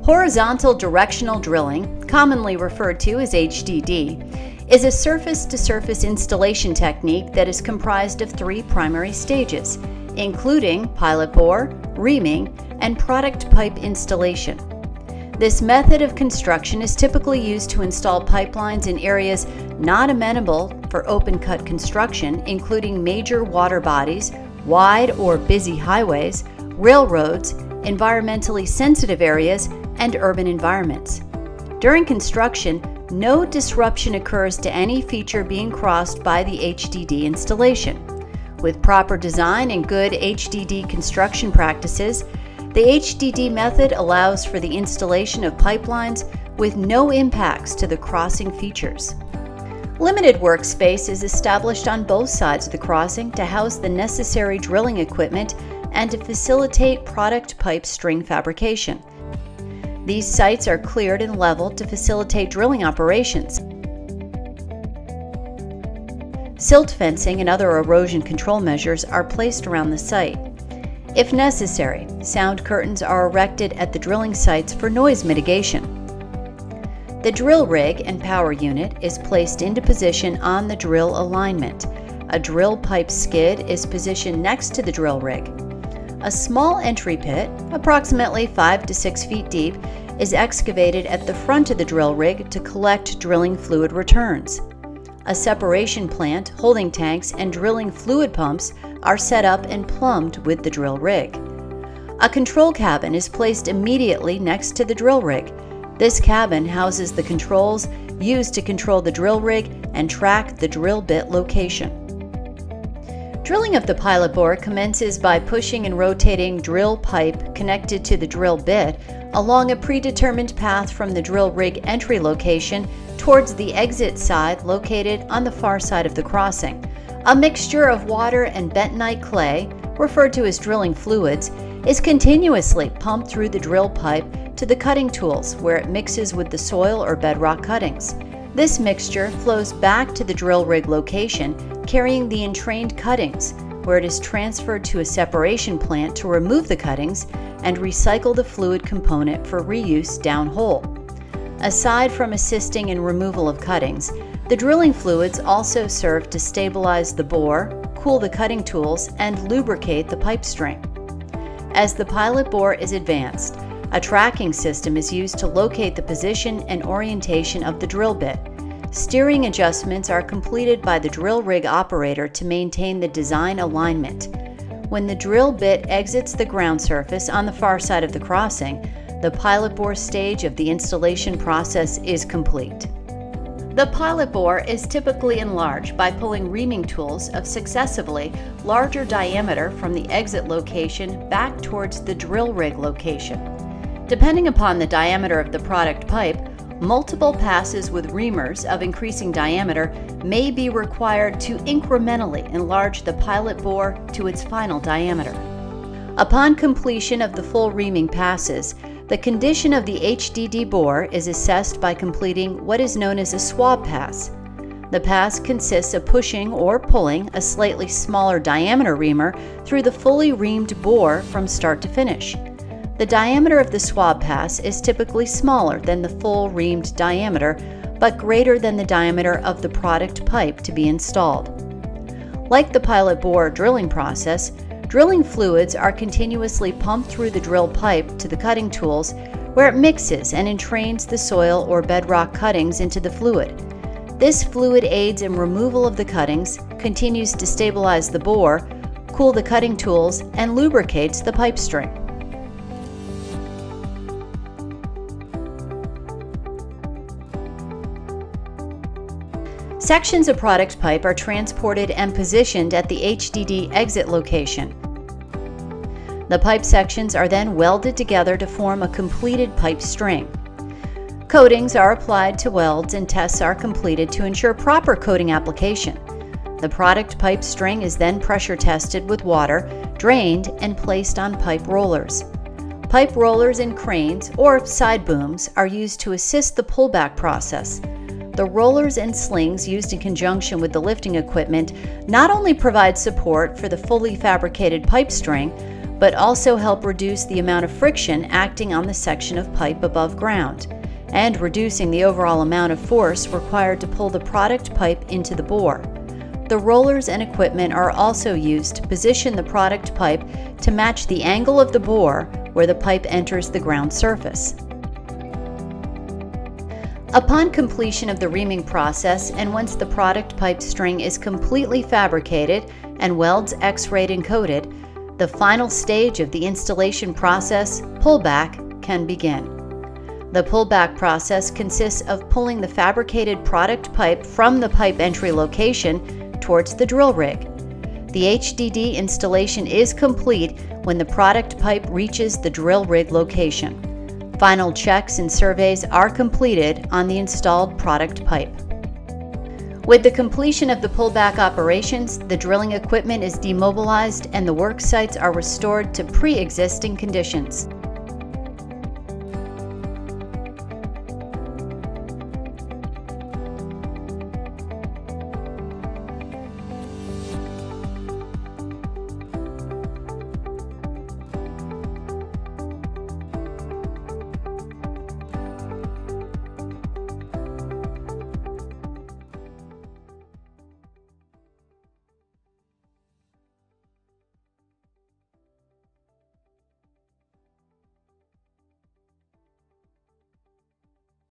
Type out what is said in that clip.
Horizontal directional drilling, commonly referred to as HDD, is a surface-to-surface installation technique that is comprised of 3 primary stages, including pilot bore, reaming, and product pipe installation. This method of construction is typically used to install pipelines in areas not amenable for open-cut construction, including major water bodies, wide or busy highways, railroads, environmentally sensitive areas, and urban environments. During construction, no disruption occurs to any feature being crossed by the HDD installation. With proper design and good HDD construction practices, the HDD method allows for the installation of pipelines with no impacts to the crossing features. Limited workspace is established on both sides of the crossing to house the necessary drilling equipment and to facilitate product pipe string fabrication. These sites are cleared and leveled to facilitate drilling operations. Silt fencing and other erosion control measures are placed around the site. If necessary, sound curtains are erected at the drilling sites for noise mitigation. The drill rig and power unit is placed into position on the drill alignment. A drill pipe skid is positioned next to the drill rig. A small entry pit, approximately 5 to 6 feet deep, is excavated at the front of the drill rig to collect drilling fluid returns. A separation plant, holding tanks, and drilling fluid pumps are set up and plumbed with the drill rig. A control cabin is placed immediately next to the drill rig. This cabin houses the controls used to control the drill rig and track the drill bit location. Drilling of the pilot bore commences by pushing and rotating drill pipe connected to the drill bit along a predetermined path from the drill rig entry location towards the exit side located on the far side of the crossing. A mixture of water and bentonite clay, referred to as drilling fluids, is continuously pumped through the drill pipe to the cutting tools where it mixes with the soil or bedrock cuttings. This mixture flows back to the drill rig location, carrying the entrained cuttings, where it is transferred to a separation plant to remove the cuttings and recycle the fluid component for reuse downhole. Aside from assisting in removal of cuttings, the drilling fluids also serve to stabilize the bore, cool the cutting tools, and lubricate the pipe string. As the pilot bore is advanced, a tracking system is used to locate the position and orientation of the drill bit. Steering adjustments are completed by the drill rig operator to maintain the design alignment. When the drill bit exits the ground surface on the far side of the crossing, the pilot bore stage of the installation process is complete. The pilot bore is typically enlarged by pulling reaming tools of successively larger diameter from the exit location back towards the drill rig location. Depending upon the diameter of the product pipe, multiple passes with reamers of increasing diameter may be required to incrementally enlarge the pilot bore to its final diameter. Upon completion of the full reaming passes, the condition of the HDD bore is assessed by completing what is known as a swab pass. The pass consists of pushing or pulling a slightly smaller diameter reamer through the fully reamed bore from start to finish. The diameter of the swab pass is typically smaller than the full reamed diameter, but greater than the diameter of the product pipe to be installed. Like the pilot bore drilling process, drilling fluids are continuously pumped through the drill pipe to the cutting tools, where it mixes and entrains the soil or bedrock cuttings into the fluid. This fluid aids in removal of the cuttings, continues to stabilize the bore, cool the cutting tools, and lubricates the pipe string. Sections of product pipe are transported and positioned at the HDD exit location. The pipe sections are then welded together to form a completed pipe string. Coatings are applied to welds and tests are completed to ensure proper coating application. The product pipe string is then pressure tested with water, drained, and placed on pipe rollers. Pipe rollers and cranes, or side booms, are used to assist the pullback process. The rollers and slings used in conjunction with the lifting equipment not only provide support for the fully fabricated pipe string, but also help reduce the amount of friction acting on the section of pipe above ground, and reducing the overall amount of force required to pull the product pipe into the bore. The rollers and equipment are also used to position the product pipe to match the angle of the bore where the pipe enters the ground surface. Upon completion of the reaming process, and once the product pipe string is completely fabricated and welds X-rayed and coated, the final stage of the installation process, pullback, can begin. The pullback process consists of pulling the fabricated product pipe from the pipe entry location towards the drill rig. The HDD installation is complete when the product pipe reaches the drill rig location. Final checks and surveys are completed on the installed product pipe. With the completion of the pullback operations, the drilling equipment is demobilized and the work sites are restored to pre-existing conditions.